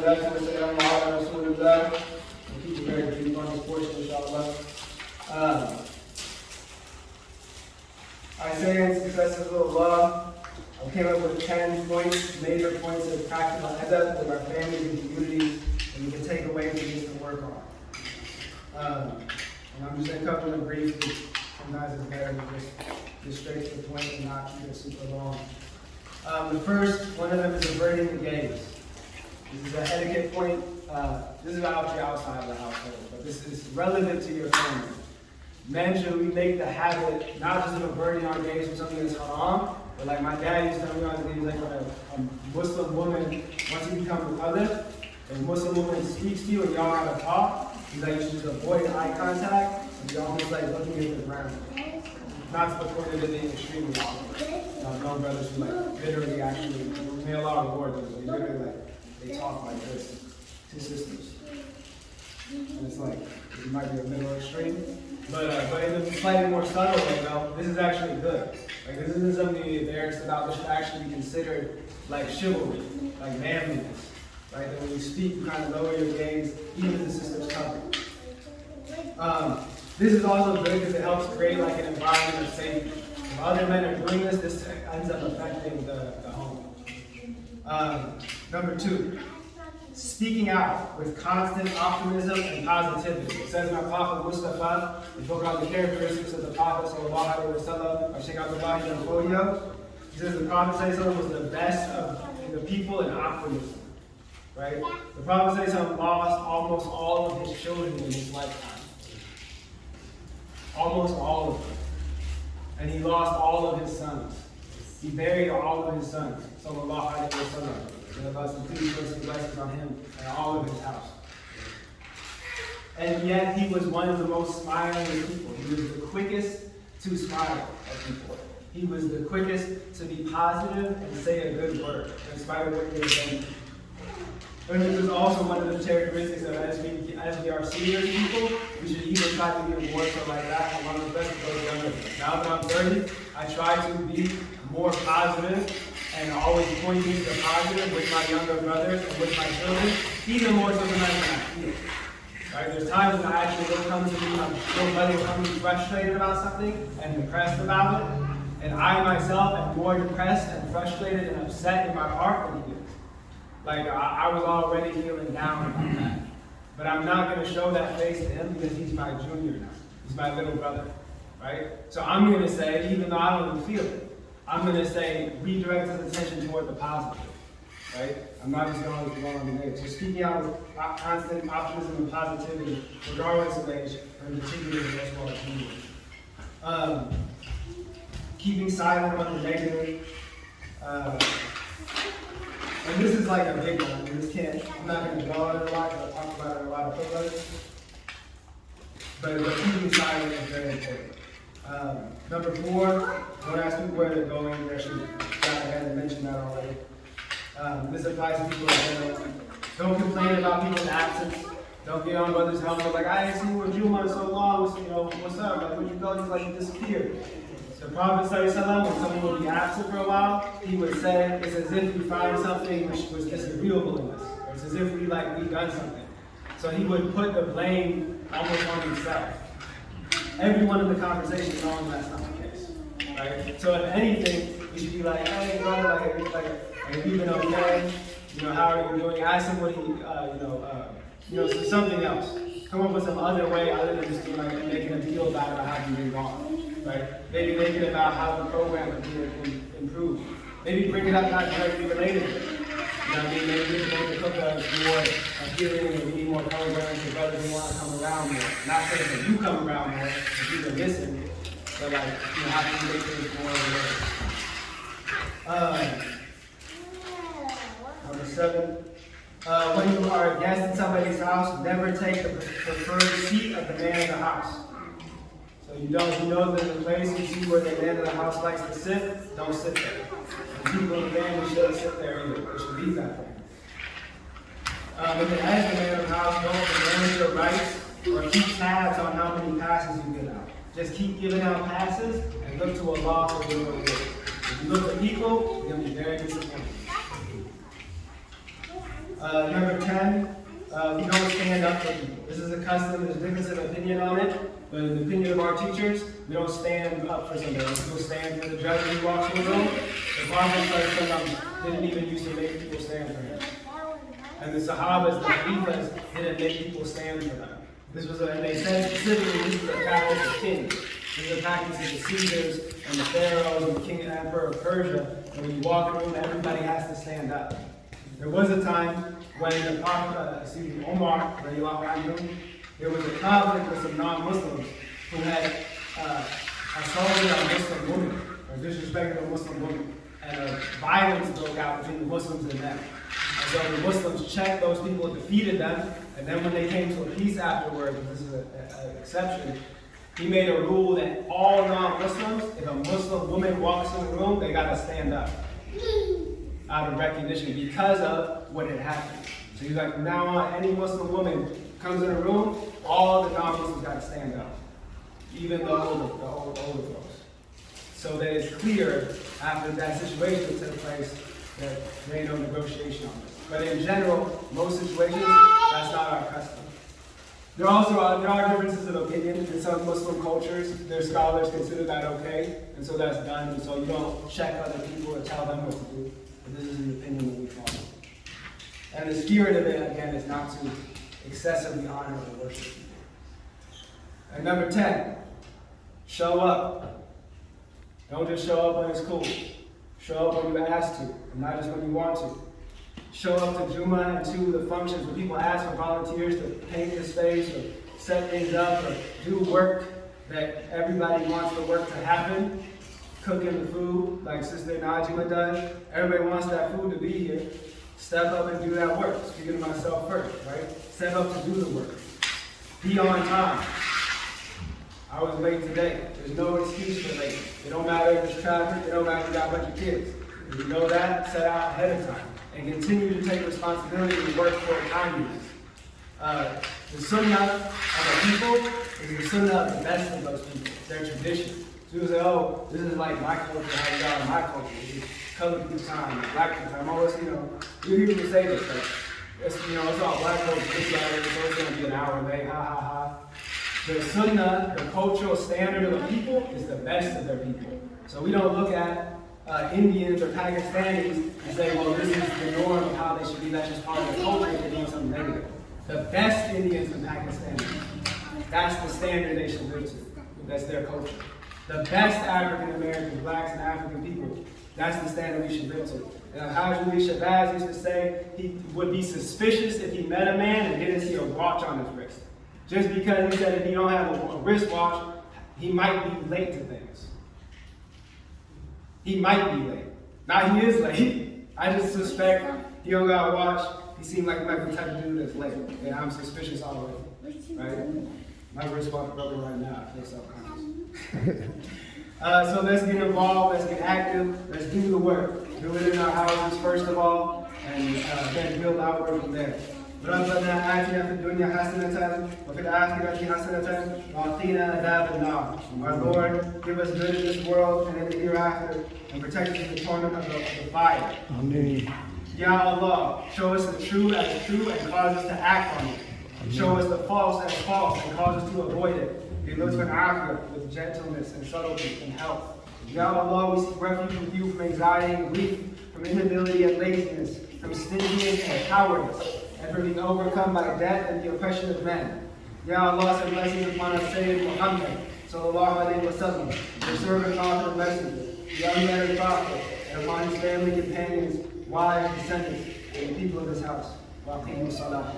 salatu wa salamu ala Rasulullah. We'll keep it very brief on this portion, inshallah. I say in success of Allah, I came up with 10 points, major points of practical adab with our families and communities that we can take away from this to work on. And I'm just going to cover them briefly. Sometimes it's better to just get straight to the point and not keep it super long. The first, one of them is averting the gaze. This is an etiquette point. This is actually outside of the household, but this is relevant to your family. Men, should we make the habit not just of averting our gaze from something that's haram, but like my dad used to tell me when I was a kid, like when a Muslim woman, once you become a mother, and a Muslim woman speaks to you and y'all have a talk, he's like, you should just avoid eye contact, and you're almost like looking at the ground. Not to the point of it being extremely awkward. I've known brothers who like literally actually, we made a lot of war, but they literally like, they talk like this to sisters. And it's like, it might be a middle extreme. But in a slightly more subtle way, though, this is actually good. Like, this isn't something to be embarrassed about. This should actually be considered like chivalry, like manliness. Right? That when you speak, you kind of lower your gaze, even if the sister's coming. This is also good because it helps create like an environment of safety. If other men are doing this, this ends up affecting the home. Number 2. Speaking out with constant optimism and positivity. It says in our Prophet Mustafa, the book on the characteristics of the Prophet sallallahu alaihi wasallam, by Sheikh Abdullah ibn Fodio, he says the Prophet sallallahu alaihi wasallam was the best of the people in optimism. Right? The Prophet sallallahu alaihi wasallam lost almost all of his children in his lifetime. Almost all of them. And he lost all of his sons. He buried all of his sons. Sallallahu alaihi wasallam. And about some blessings on him and all of his house. And yet he was one of the most smiling people. He was the quickest to smile at people. He was the quickest to be positive and say a good word, in spite of what he was saying. And this is also one of the characteristics of as we are senior people, we should even try to be more so like that. And one of the best of those younger. Now that I'm 30, I try to be more positive and always pointing to the positive with my younger brothers and with my children, even more so than I feel. Right? There's times when I actually will come to me, my little brother will come to me frustrated about something and depressed about it, and I myself am more depressed and frustrated and upset in my heart than he is. Like I was already feeling down about that. But I'm not going to show that face to him because he's my junior now. He's my little brother. Right? So I'm going to say, even though I don't even feel it, I'm going to say, redirect his attention toward the positive, right? I'm not just going to go on the negative. So speaking out with constant optimism and positivity, regardless of age, and particularly as well as humor. Keeping silent on the negative. And this is like a big one. I'm not going to dwell on it a lot, because I talked about it in a lot of footnotes. But keeping silent is very important. Number 4, don't ask people where they're going. We actually got ahead and mentioned that already. This applies to people in general. Don't complain about people's absence. Don't get on brothers' helmet like, I ain't seen you in Jumuah in so long. What's up? Like, where'd you go? He's like, you disappeared. The Prophet ﷺ, when someone would be absent for a while, he would say, it's as if we find something which was disagreeable in us. Or it's as if we've done something. So he would put the blame almost on himself. Everyone in the conversation knows that's not the case, right? So if anything, you should be like, hey, brother, have you been okay? How are you doing? Ask him what something else. Come up with some other way other than just making a deal about how you did wrong, right? Maybe make it about how the program could be improved. Maybe bring it up not directly related to it. Maybe we can make the cookouts more appealing and we need more programs for brothers who want to come around more. Not saying that you come around more, if you can listen, but how can you make things more Number 7. When you are a guest in somebody's house, never take the preferred seat of the man in the house. So you know that the place you see where the man in the house likes to sit, don't sit there. People in the family shouldn't sit there either. They should leave that way. If it has the man of the house, don't manage your rights or keep tabs on how many passes you give out. Just keep giving out passes and look to Allah for your good. If you look to people, you'll be very disappointed. Number 10, we don't stand up for people. This is a custom, there's a difference of opinion on it, but in the opinion of our teachers, we don't stand up for somebody. People stand for the judge when he walks in the room. The Prophet didn't even used to make people stand for him. And the Sahabas, the Khalifas, didn't make people stand for them. And they said specifically this is a practice of kings. This is a practice of the Caesars and the Pharaohs and the king and emperor of Persia. And when you walk in the room, everybody has to stand up. There was a time when the Prophet, Omar, there was a conflict with some non-Muslims who had assaulted a Muslim woman, or disrespected a Muslim woman, and violence broke out between the Muslims and them. And so the Muslims checked those people and defeated them, and then when they came to a peace afterwards, this is an exception, he made a rule that all non-Muslims, if a Muslim woman walks in the room, they got to stand up out of recognition because of what had happened. So he's like, from now on, any Muslim woman comes in a room, all the non-Muslims got to stand up, even the older folks. So that it's clear after that situation took place that there ain't no negotiation on this. But in general, most situations, that's not our custom. There are differences of opinion in some Muslim cultures. Their scholars consider that okay, and so that's done. And so you don't check other people or tell them what to do. But this is an opinion that we follow. And the spirit of it, again, is not to excessively honor or worship people. And number 10, show up. Don't just show up when it's cool. Show up when you're asked to, and not just when you want to. Show up to Jumuah and to the functions when people ask for volunteers to paint the space or set things up or do work that everybody wants the work to happen. Cooking the food like Sister Najima does. Everybody wants that food to be here. Step up and do that work. Speaking of myself first, right? Step up to do the work. Be on time. I was late today. There's no excuse for late. It don't matter if it's traffic. It don't matter if you got a bunch of kids. If you know that, set out ahead of time. And continue to take responsibility and work for timeliness. The sunnah of a people is the sunnah of the best of those people. Their tradition. So people say, oh, this is like my culture, how you got in my culture. It's colored people time, black people time. Always, you hear people say this stuff. It's all black culture, it's always going to be an hour late, ha ha ha. The sunnah, the cultural standard of the people, is the best of their people. So we don't look at Indians or Pakistanis and say, well, this is the norm of how they should be, that's just part of their culture, they're doing something negative. The best Indians and Pakistanis, that's the standard they should live to. That's their culture. The best African Americans, blacks and African people, that's the standard we should live to. And Hajj Shabazz used to say he would be suspicious if he met a man and didn't see a watch on his wrist. Just because he said if you don't have a wristwatch, he might be late to things. He might be late. Now he is late. I just suspect he don't got a watch. He seemed like the type of dude that's late. And I'm suspicious already. Right? My wristwatch broken right now. I feel self-conscious. So let's get involved. Let's get active. Let's do the work. Do it in our houses first of all, and then build outward from there. ربنا آتنا في الدنيا حسنة وفي الآخرة حسنة وقنا عذاب النار. Our Lord, give us good in this world and in the hereafter, and protect us from the torment of the fire. Amen. Ya Allah, show us the true as true and cause us to act on it. Show us the false as false and cause us to avoid it. Be lutf and afiyah with gentleness and subtlety and health. Ya Allah, we seek refuge with you from anxiety and grief, from inability and laziness, from stinginess and cowardice, and for being overcome by death and the oppression of men. Ya Allah, send blessings upon our Sayyid Muhammad, sallallahu alayhi wa sallam, your servant, prophet, and messenger, the unmarried prophet, and upon his family, companions, wives, descendants, and the people of this house. Wa aqimu salat.